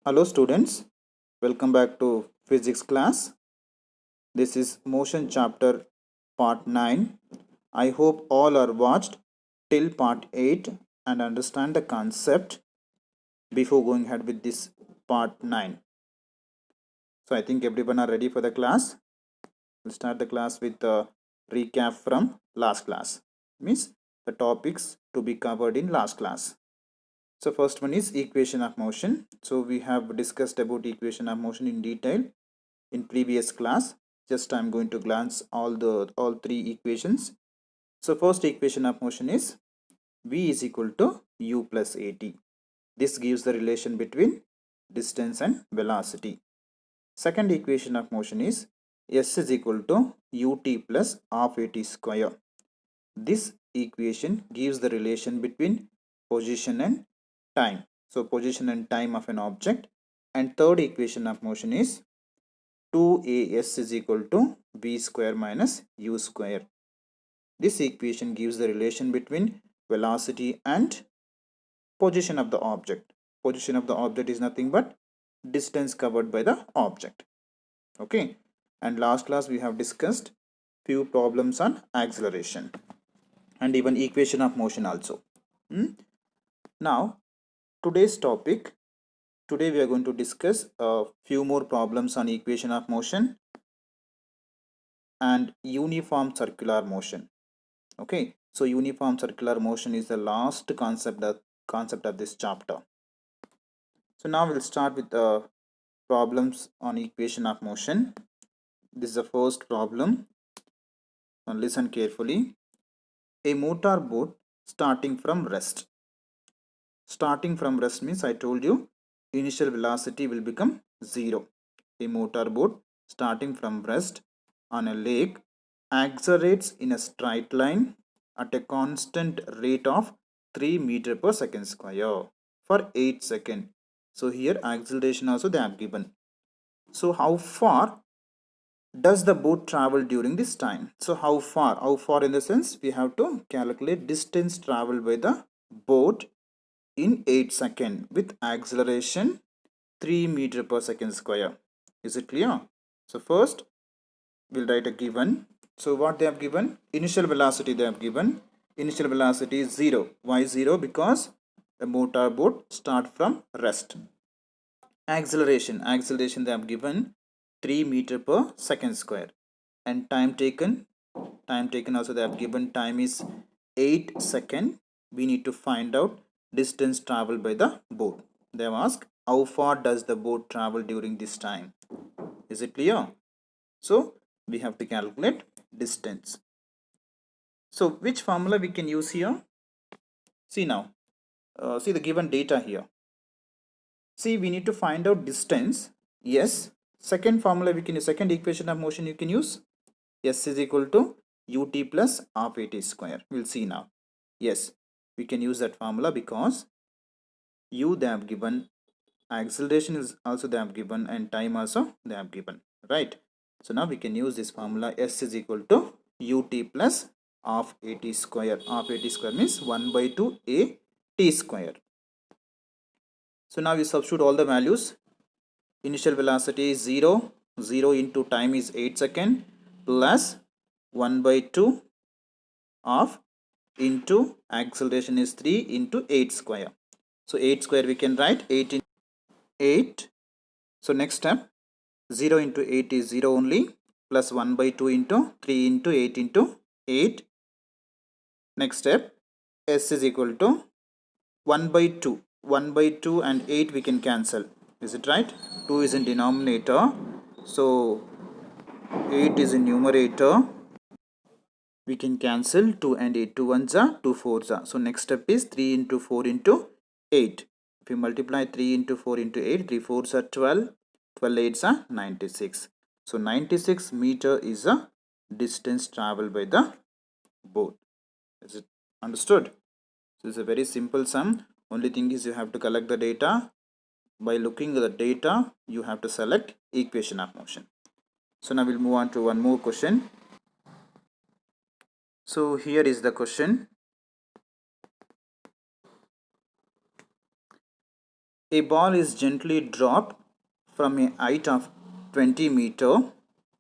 Hello students, welcome back to physics class. This is motion chapter part 9. I hope all are watched till part 8 and understand the concept before going ahead with this part 9. So I think everyone are ready for the class. We'll start the class with a recap from last class. Means the topics to be covered in last class. So first one is equation of motion. So we have discussed about equation of motion in detail in previous class. Just I'm going to glance all three equations. So first equation of motion is v is equal to u plus at. This gives the relation between distance and velocity. Second equation of motion is s is equal to ut plus half at square. This equation gives the relation between position and time. So position and time of an object. And third equation of motion is 2as is equal to v square minus u square. This equation gives the relation between velocity and position of the object. Position of the object is nothing but distance covered by the object. Okay. And last class we have discussed few problems on acceleration and even equation of motion also. Now today's topic, today we are going to discuss a few more problems on equation of motion and uniform circular motion. Okay, so uniform circular motion is the last concept of this chapter. So now we'll start with the problems on equation of motion. This is the first problem. Now listen carefully. A motorboat starting from rest. Starting from rest means I told you initial velocity will become 0. A motorboat starting from rest on a lake accelerates in a straight line at a constant rate of 3 meter per second square for 8 seconds. So here acceleration also they have given. So how far does the boat travel during this time? So how far in the sense we have to calculate distance traveled by the boat in 8 seconds with acceleration 3 meter per second square. Is it clear? So first we'll write a given. So what they have given? Initial velocity they have given. Initial velocity is 0. Why 0? Because the motorboat start from rest. Acceleration they have given 3 meter per second square. And time taken also they have given time is 8 second. We need to find out distance traveled by the boat. They have asked how far does the boat travel during this time. Is it clear? So we have to calculate distance. So which formula we can use here? See now, see the given data here. See, we need to find out distance. Yes, second formula we can use, second equation of motion you can use. S is equal to ut plus half at square. We'll see now. Yes, we can use that formula because u they have given, acceleration is also they have given, and time also they have given, right? So now we can use this formula. S is equal to ut plus half at square. Half at square means 1 by 2 a t square. So now we substitute all the values. Initial velocity is 0. 0 into time is 8 seconds plus 1 by 2 of into acceleration is 3 into 8 square. So 8 square we can write 8 into 8. So next step, 0 into 8 is 0 only, plus 1 by 2 into 3 into 8 into 8. Next step, S is equal to 1 by 2. 1 by 2 and 8 we can cancel. Is it right? 2 is in denominator. So 8 is in numerator. We can cancel 2 and 8. 2 ones are 2 fours are. So next step is 3 into 4 into 8. If you multiply 3 into 4 into 8, 3 fours are 12. 12 eights are 96. So 96 meter is a distance traveled by the boat. Is it understood? So it's a very simple sum. Only thing is you have to collect the data. By looking at the data, you have to select equation of motion. So now we'll move on to one more question. So here is the question. A ball is gently dropped from a height of 20 meter.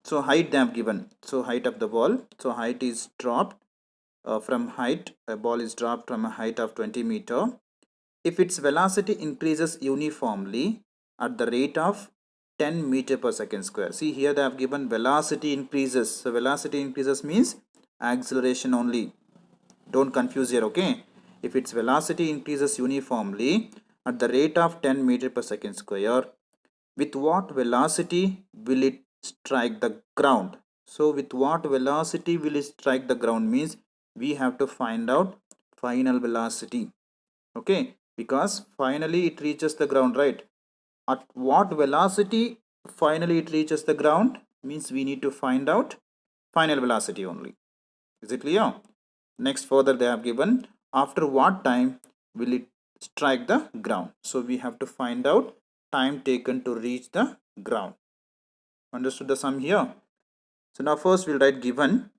So height they have given. So height of the ball. So height is dropped from height. A ball is dropped from a height of 20 meter. If its velocity increases uniformly at the rate of 10 meter per second square. See here they have given velocity increases. So velocity increases means acceleration only. Don't confuse here, okay? If its velocity increases uniformly at the rate of 10 meter per second square, with what velocity will it strike the ground? So with what velocity will it strike the ground means we have to find out final velocity, okay? Because finally it reaches the ground, right? At what velocity finally it reaches the ground means we need to find out final velocity only. Is it clear? Next further they have given after what time will it strike the ground. So we have to find out time taken to reach the ground. Understood the sum here? So now first we'll write given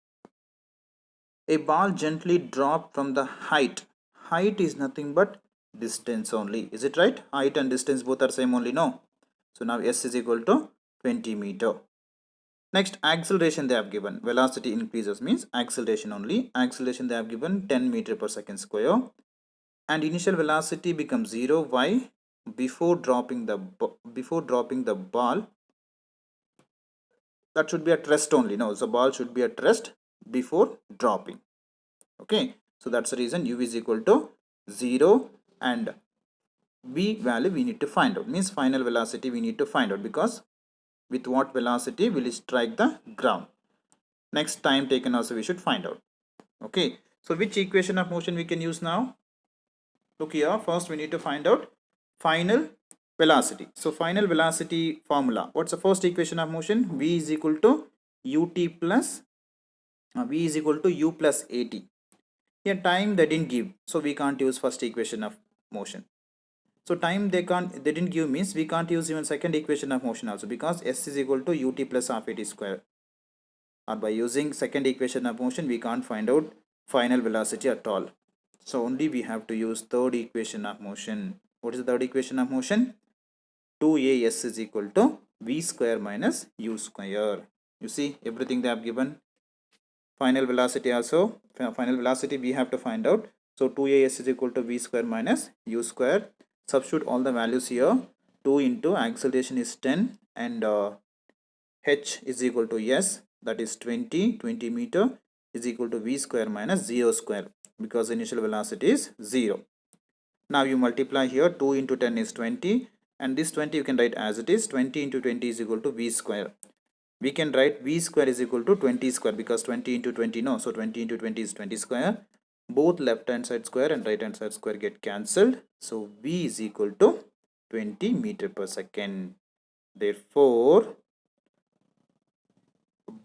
a ball gently dropped from the height. Height is nothing but distance only. Is it right? Height and distance both are same only, no? So now S is equal to 20 meter. Next acceleration they have given. Velocity increases means acceleration only. Acceleration they have given 10 meter per second square. And initial velocity becomes 0. Why? Before dropping the ball, that should be at rest only. No, the ball should be at rest before dropping. Okay, so that's the reason u is equal to 0 and v value we need to find out. Means final velocity we need to find out because with what velocity will it strike the ground. Next time taken also we should find out. Okay, so which equation of motion we can use now? Look here, first we need to find out final velocity. So final velocity formula. What's the first equation of motion? V is equal to ut plus v is equal to u plus at. Here time they didn't give, so we can't use first equation of motion. So time they didn't give means we can't use even second equation of motion also because s is equal to ut plus half at square. Or by using second equation of motion we can't find out final velocity at all. So only we have to use third equation of motion. What is the third equation of motion? 2as is equal to v square minus u square. You see everything they have given. Final velocity also, final velocity we have to find out. So 2as is equal to v square minus u square. Substitute all the values here. 2 into acceleration is 10 and h is equal to s, that is 20 meter is equal to v square minus 0 square because initial velocity is 0. Now you multiply here, 2 into 10 is 20 and this 20 you can write as it is. 20 into 20 is equal to v square. We can write v square is equal to 20 square because 20 into 20 no, so 20 into 20 is 20 square. Both left hand side square and right hand side square get cancelled. So v is equal to 20 meter per second. Therefore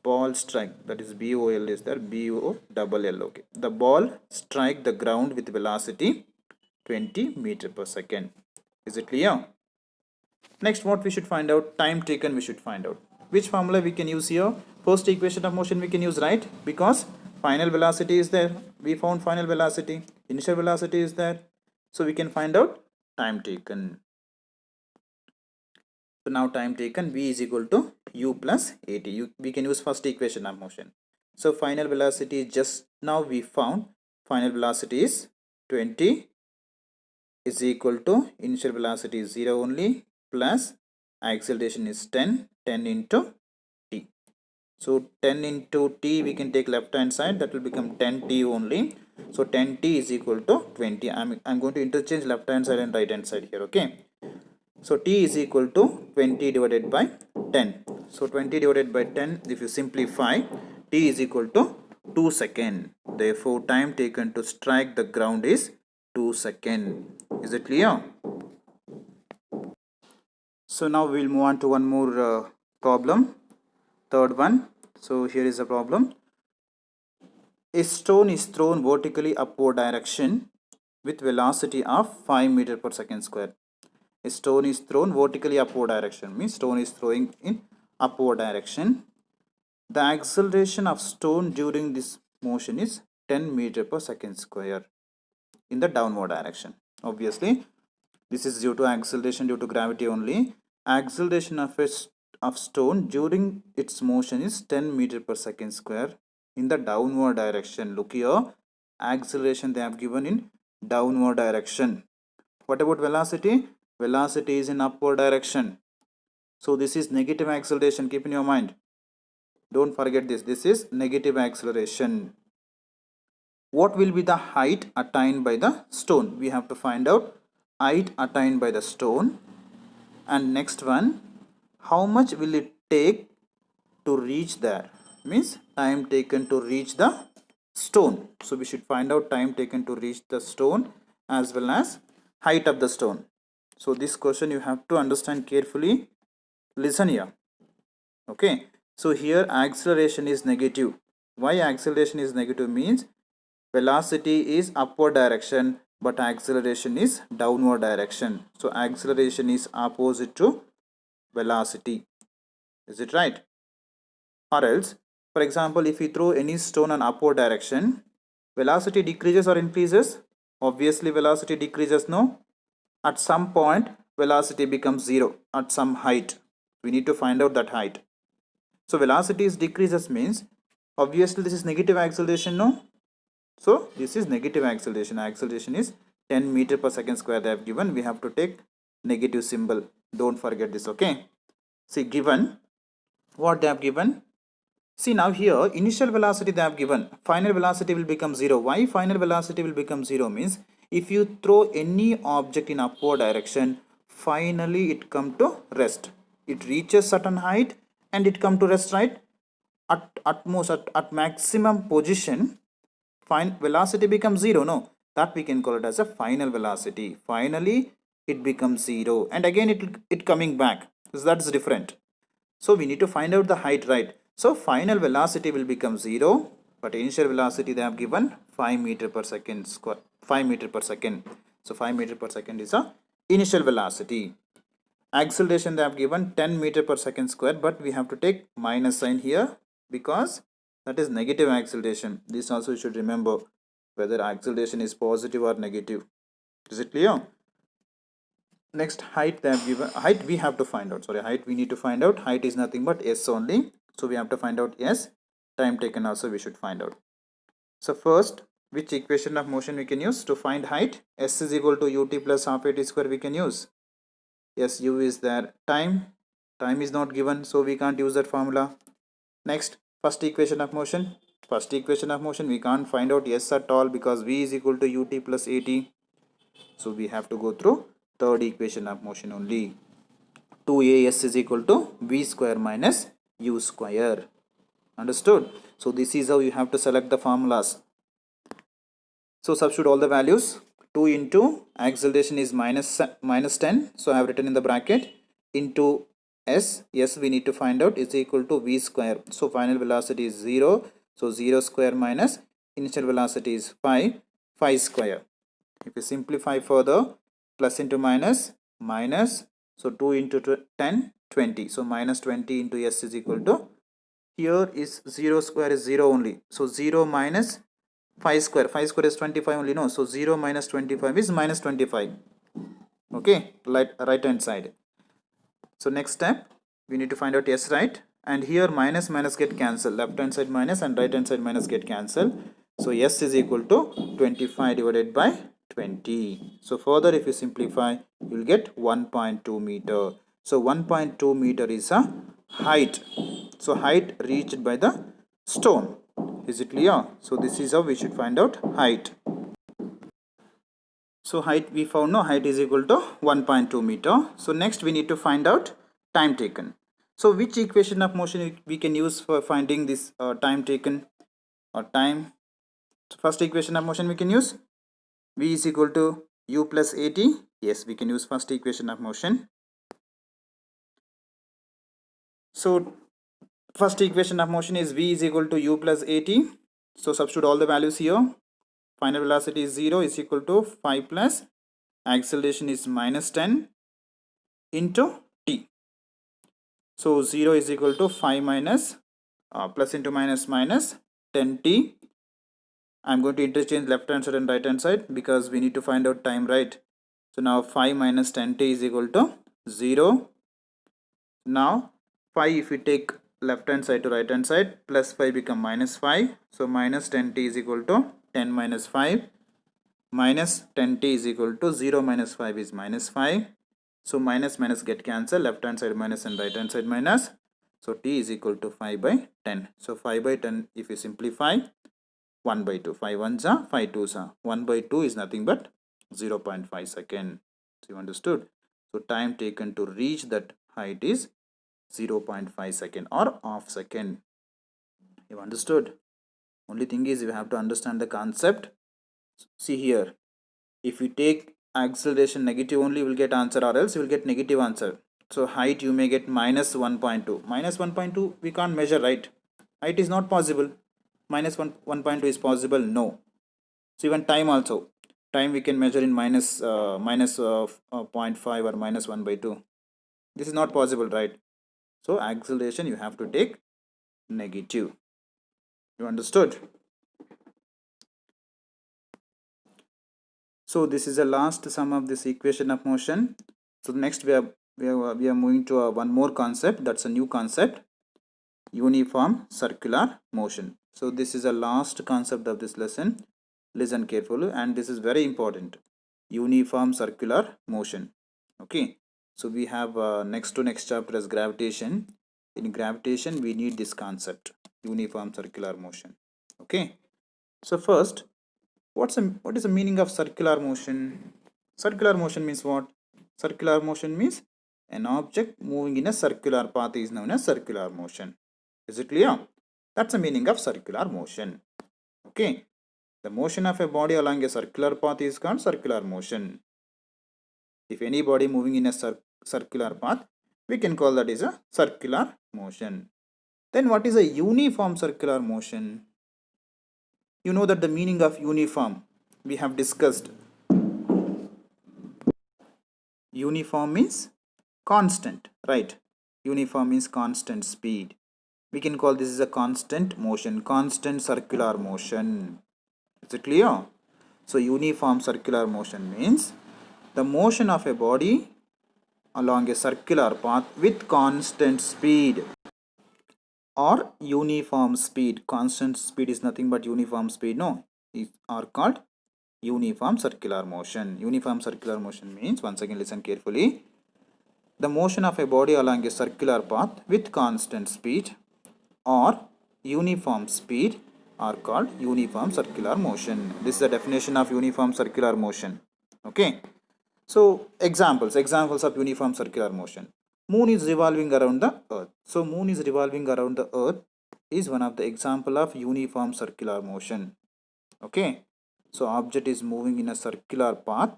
ball strike, that is BOL is there, BOLL, okay. The ball strike the ground with velocity 20 meter per second. Is it clear? Next what we should find out? Time taken we should find out. Which formula we can use here? First equation of motion we can use, right? Because final velocity is there. We found final velocity. Initial velocity is there. So we can find out time taken. So now time taken v is equal to u plus at. We can use first equation of motion. So final velocity just now we found final velocity is 20 is equal to initial velocity is 0 only plus acceleration is 10 into t. So 10 into t we can take left hand side, that will become 10t only. So 10t is equal to 20. I'm going to interchange left hand side and right hand side here, okay. So t is equal to 20 divided by 10. So 20 divided by 10, if you simplify, t is equal to 2 seconds. Therefore time taken to strike the ground is 2 seconds. Is it clear? So now we will move on to one more problem, third one. So here is a problem. A stone is thrown vertically upward direction with velocity of 5 meter per second square. A stone is thrown vertically upward direction, means stone is throwing in upward direction. The acceleration of stone during this motion is 10 meter per second square in the downward direction. Obviously This is due to acceleration due to gravity only. Acceleration of stone during its motion is 10 meter per second square in the downward direction. Look here, acceleration they have given in downward direction. What about velocity? Velocity is in upward direction. So this is negative acceleration. Keep in your mind. Don't forget this. This is negative acceleration. What will be the height attained by the stone? We have to find out height attained by the stone. And next one, how much will it take to reach there? Means time taken to reach the stone. So we should find out time taken to reach the stone as well as height of the stone. So this question you have to understand carefully. Listen here. Okay. So here acceleration is negative. Why acceleration is negative means velocity is upward direction but acceleration is downward direction. So acceleration is opposite to velocity. Is it right? Or else, for example, if we throw any stone in upward direction, velocity decreases or increases? Obviously velocity decreases, no? At some point velocity becomes zero at some height. We need to find out that height. So velocity is decreases means obviously this is negative acceleration, no? So this is negative acceleration. Acceleration is 10 meter per second square they have given. We have to take negative symbol. Don't forget this, okay? See, given what they have given. See, now here initial velocity they have given. Final velocity will become 0. Why final velocity will become 0 means if you throw any object in upward direction, finally it come to rest. It reaches certain height and it come to rest, right? At maximum position, velocity becomes 0, no? That we can call it as a final velocity. Finally it becomes 0 and again it coming back. So that's different. So we need to find out the height, right? So final velocity will become 0, but initial velocity they have given 5 meter per second square, 5 meter per second. So 5 meter per second is a initial velocity. Acceleration they have given 10 meter per second square, but we have to take minus sign here because that is negative acceleration. This also you should remember whether acceleration is positive or negative. Is it clear? Next, height they have given. Height we have to find out. Sorry, height we need to find out. Height is nothing but s only. So we have to find out s. Time taken also we should find out. So first, which equation of motion we can use to find height? S is equal to ut plus half at square we can use. Yes, u is there. Time is not given, so we can't use that formula. Next, first equation of motion. First equation of motion we can't find out s at all because v is equal to ut plus at. So we have to go through third equation of motion only. 2as is equal to v square minus u square. Understood? So this is how you have to select the formulas. So substitute all the values. 2 into acceleration is minus 10. So I have written in the bracket into s. Yes, we need to find out is equal to v square. So final velocity is 0. So 0 square minus initial velocity is 5 square. If you simplify further, plus into minus, so 2 into 10, 20. So minus 20 into s is equal to, here is 0 square is 0 only. So 0 minus 5 square is 25 only, no? So 0 minus 25 is minus 25. Okay, right hand side. So next step, we need to find out s, right? And here minus get cancelled. Left hand side minus and right hand side minus get cancelled. So s is equal to 25 divided by 20. So further if you simplify, you will get 1.2 meter. So 1.2 meter is a height. So height reached by the stone. Is it clear? So this is how we should find out height. So height we found, no, height is equal to 1.2 meter. So next we need to find out time taken. So which equation of motion we can use for finding this time taken or time? So first equation of motion we can use v is equal to u plus at. Yes, we can use first equation of motion. So first equation of motion is v is equal to u plus at. So substitute all the values here. Final velocity is 0 is equal to 5 plus acceleration is minus 10 into t. So 0 is equal to 5 minus plus into minus 10t. I'm going to interchange left hand side and right hand side because we need to find out time, right? So now 5 minus 10t is equal to 0. Now 5, if we take left hand side to right hand side, plus 5 become minus 5. So minus 10t is equal to 10 minus 5. Minus 10t is equal to 0 minus 5 is minus 5. So minus minus get cancelled, left hand side minus and right hand side minus. So t is equal to 5 by 10. So 5 by 10, if you simplify, 1 by 2. 5 1s are 5 2s are. 1 by 2 is nothing but 0.5 second. So you understood? So time taken to reach that height is 0.5 second or half second. You understood? Only thing is you have to understand the concept. See here, if you take acceleration negative only, you will get answer, or else you will get negative answer. So height you may get minus 1.2. Minus 1.2 we can't measure, right? Height is not possible. Minus 1.2 is possible? No. So even time also. Time we can measure in minus 0.5 or minus 1 by 2. This is not possible, right? So acceleration you have to take negative. You understood? So this is the last sum of this equation of motion. So next we are moving to one more concept. That's a new concept, uniform circular motion. So this is the last concept of this lesson. Listen carefully, and this is very important. Uniform circular motion. Okay. So we have next chapter as gravitation. In gravitation we need this concept, uniform circular motion. Okay. So first, what is the meaning of circular motion? Circular motion means what? Circular motion means an object moving in a circular path is known as circular motion. Is it clear? That's the meaning of circular motion. Okay. The motion of a body along a circular path is called circular motion. If any body moving in a circular path, we can call that is a circular motion. Then what is a uniform circular motion? You know that the meaning of uniform we have discussed. Uniform means constant, right? Uniform means constant speed. We can call this as a constant motion, constant circular motion. Is it clear? So uniform circular motion means the motion of a body along a circular path with constant speed or uniform speed. Constant speed is nothing but uniform speed. No, these are called uniform circular motion. Uniform circular motion means, once again listen carefully, the motion of a body along a circular path with constant speed or uniform speed are called uniform circular motion. This is the definition of uniform circular motion. Okay. So examples of uniform circular motion. Moon is revolving around the earth. So moon is revolving around the earth is one of the example of uniform circular motion. Okay. So object is moving in a circular path.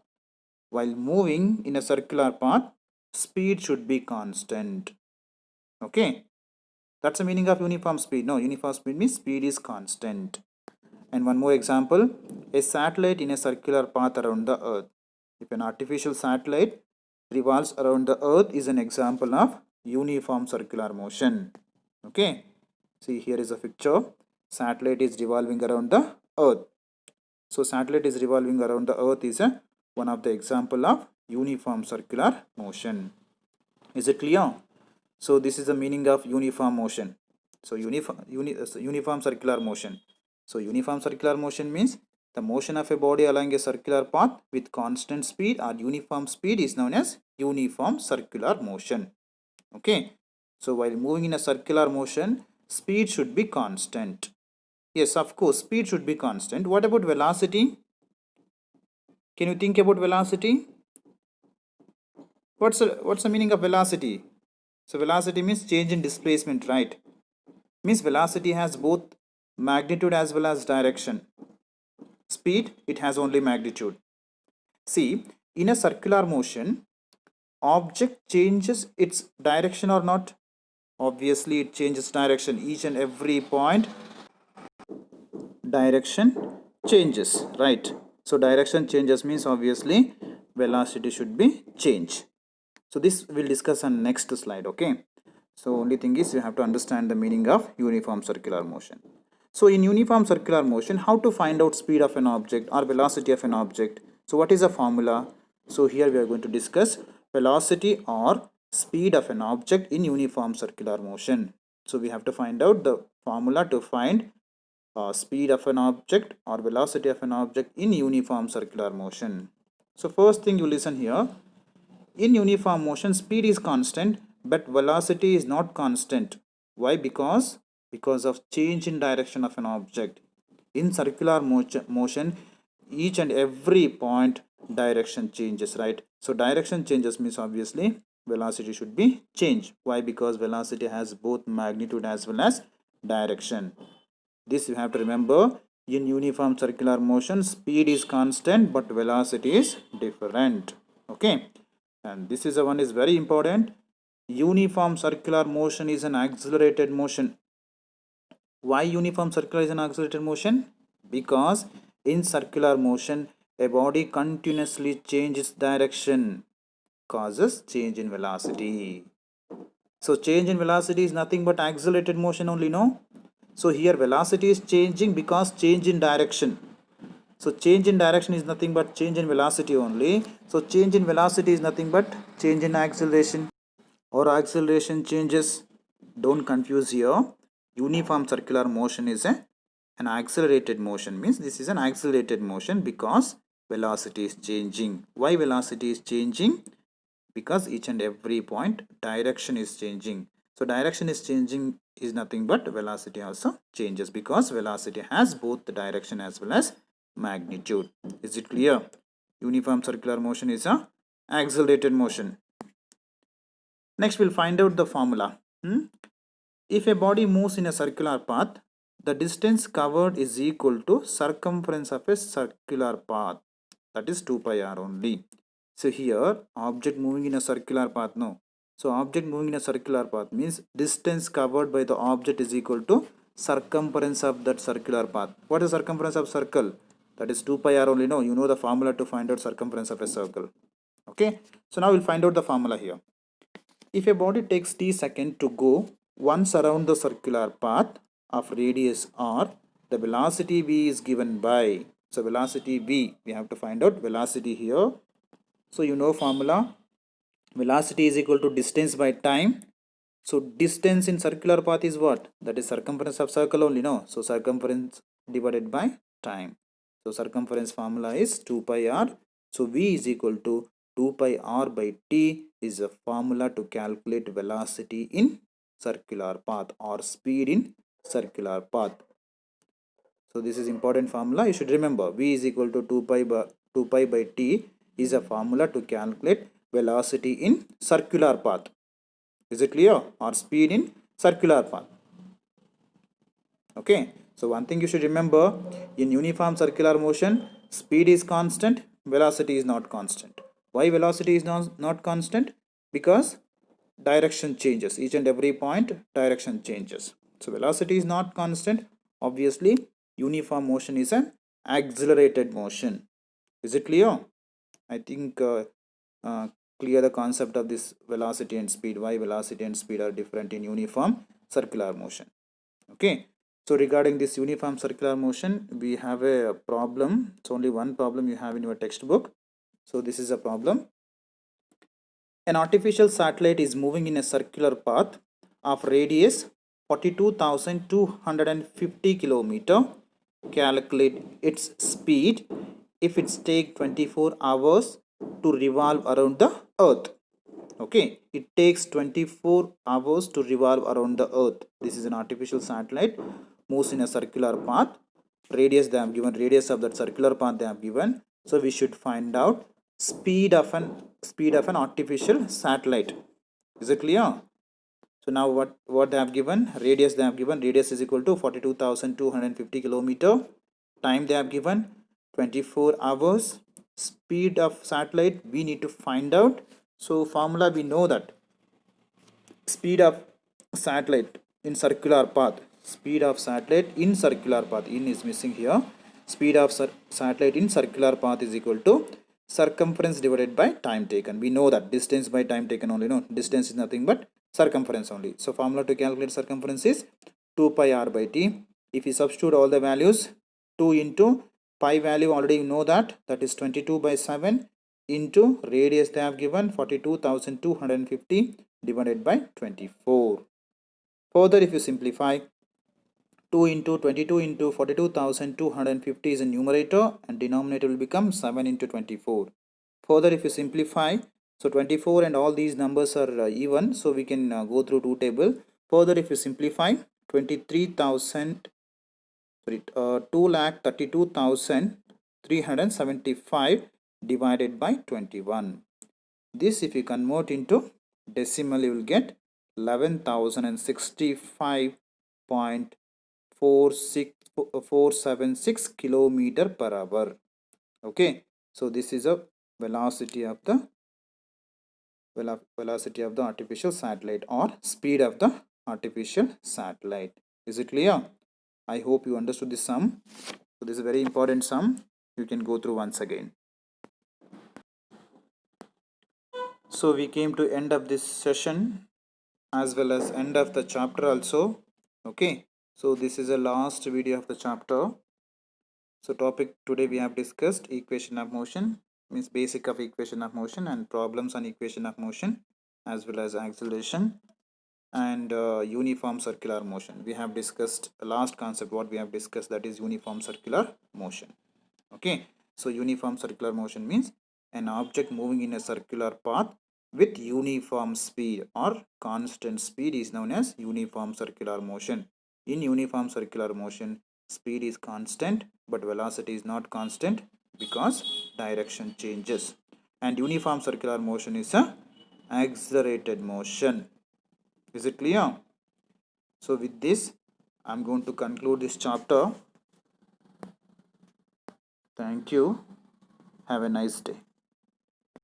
While moving in a circular path, speed should be constant. Okay. That's the meaning of uniform speed. No, uniform speed means speed is constant. And one more example, a satellite in a circular path around the earth. If an artificial satellite revolves around the earth is an example of uniform circular motion. Okay. See, here is a picture. Satellite is revolving around the earth. So satellite is revolving around the earth is one of the example of uniform circular motion. Is it clear? So this is the meaning of uniform motion. So uniform circular motion. So uniform circular motion means the motion of a body along a circular path with constant speed or uniform speed is known as uniform circular motion. Okay. So while moving in a circular motion, speed should be constant. Yes, of course, speed should be constant. What about velocity? Can you think about velocity? What's the meaning of velocity? So velocity means change in displacement, right? Means velocity has both magnitude as well as direction. Speed, it has only magnitude. See, in a circular motion, object changes its direction or not? Obviously, it changes direction. Each and every point, direction changes, right? So direction changes means obviously velocity should be changed. So this we'll discuss on next slide. Okay. So only thing is you have to understand the meaning of uniform circular motion. So in uniform circular motion, how to find out speed of an object or velocity of an object? So what is the formula? So here we are going to discuss velocity or speed of an object in uniform circular motion. So we have to find out the formula to find speed of an object or velocity of an object in uniform circular motion. So first thing you listen here. In uniform motion, speed is constant, but velocity is not constant. Why? Because of change in direction of an object. In circular motion, each and every point direction changes, right? So direction changes means obviously velocity should be changed. Why? Because velocity has both magnitude as well as direction. This you have to remember. In uniform circular motion, speed is constant but velocity is different. Okay, and this is the one is very important. Uniform circular motion is an accelerated motion. Why uniform circular is an accelerated motion? Because in circular motion a body continuously changes direction, causes change in velocity. So change in velocity is nothing but accelerated motion only, no? So here velocity is changing because change in direction. So change in direction is nothing but change in velocity only. So change in velocity is nothing but change in acceleration or acceleration changes. Don't confuse here. Uniform circular motion is an accelerated motion, means this is an accelerated motion because velocity is changing. Why velocity is changing? Because each and every point direction is changing. So direction is changing is nothing but velocity also changes because velocity has both the direction as well as magnitude. Is it clear? Uniform circular motion is a accelerated motion. Next we'll find out the formula. If a body moves in a circular path, the distance covered is equal to circumference of a circular path, that is 2 pi r only. So here object moving in a circular path, no. So object moving in a circular path means distance covered by the object is equal to circumference of that circular path. What is circumference of circle? That is 2 pi r only, no. You know the formula to find out circumference of a circle. Okay. So now we'll find out the formula here. If a body takes t second to go once around the circular path of radius r, the velocity v is given by, so velocity v, we have to find out velocity here. So you know formula, velocity is equal to distance by time. So distance in circular path is what? That is circumference of circle only, no? So circumference divided by time. So circumference formula is 2 pi r. So v is equal to 2 pi r by t is a formula to calculate velocity in circular path or speed in circular path. So this is important formula. You should remember v is equal to 2 pi by t is a formula to calculate velocity in circular path. Is it clear? Or speed in circular path. Okay. So one thing you should remember, in uniform circular motion, speed is constant, velocity is not constant. Why velocity is not constant? Because direction changes. Each and every point direction changes. So velocity is not constant. Obviously, uniform motion is an accelerated motion. Is it clear? I think clear the concept of this velocity and speed. Why velocity and speed are different in uniform circular motion. Okay. So regarding this uniform circular motion, we have a problem. It's only one problem you have in your textbook. So this is a problem. An artificial satellite is moving in a circular path of radius 42,250 km. Calculate its speed if it's take 24 hours to revolve around the earth. Okay, it takes 24 hours to revolve around the earth. This is an artificial satellite, moves in a circular path. Radius they have given, radius of that circular path they have given. So we should find out speed of an artificial satellite. Is it clear? So now what they have given, radius they have given, radius is equal to 42,250 km. Time they have given 24 hours. Speed of satellite we need to find out. So formula we know that speed of satellite in circular path, speed of satellite in circular path, in is missing here. Speed of satellite in circular path is equal to circumference divided by time taken. We know that distance by time taken only, no, distance is nothing but circumference only. So formula to calculate circumference is 2 pi r by t. If you substitute all the values, 2 into pi value already you know that is 22 by 7. into radius they have given 42,250 divided by 24. Further, if you simplify, 2 into 22 into 42,250 is a numerator and denominator will become 7 into 24. Further, if you simplify, so 24 and all these numbers are even, so we can go through two table. Further, if you simplify, 23,000, sorry, 2,32,375 divided by 21. This, if you convert into decimal, you will get 11,065.476 kilometer per hour. Okay, so this is a velocity of the artificial satellite, or speed of the artificial satellite. Is it clear? I hope you understood this sum. So this is a very important sum. You can go through once again. So we came to end of this session as well as end of the chapter also. Okay, so this is the last video of the chapter. So topic today we have discussed equation of motion, means basic of equation of motion and problems on equation of motion, as well as acceleration and uniform circular motion. We have discussed the last concept what we have discussed, that is uniform circular motion. Okay, so uniform circular motion means an object moving in a circular path with uniform speed or constant speed is known as uniform circular motion. In uniform circular motion, speed is constant but velocity is not constant because direction changes. And uniform circular motion is a accelerated motion. Is it clear? So with this, I'm going to conclude this chapter. Thank you. Have a nice day.